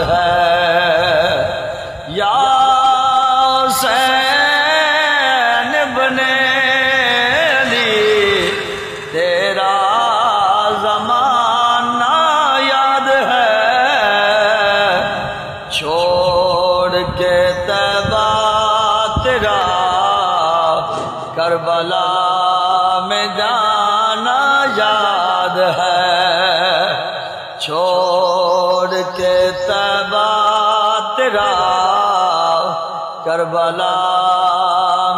ہے یا حسین ابن علی تیرا زمانہ یاد ہے چھوڑ کے طیبہ تیرا کربلا میں جانا یاد ہے چھوڑ کے طیبہ تیرا کربلا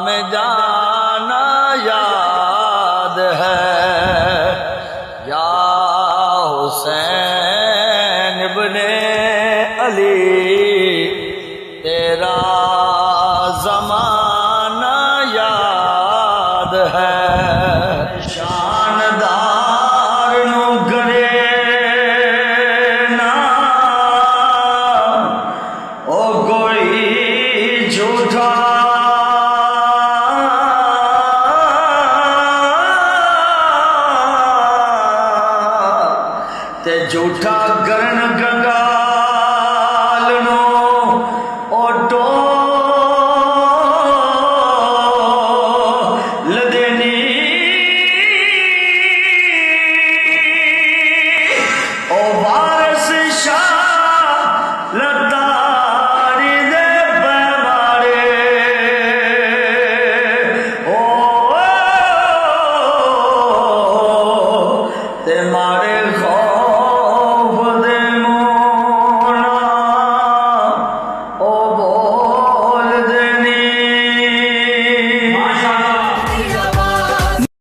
میں جانا یاد ہے یا حسین ابن علی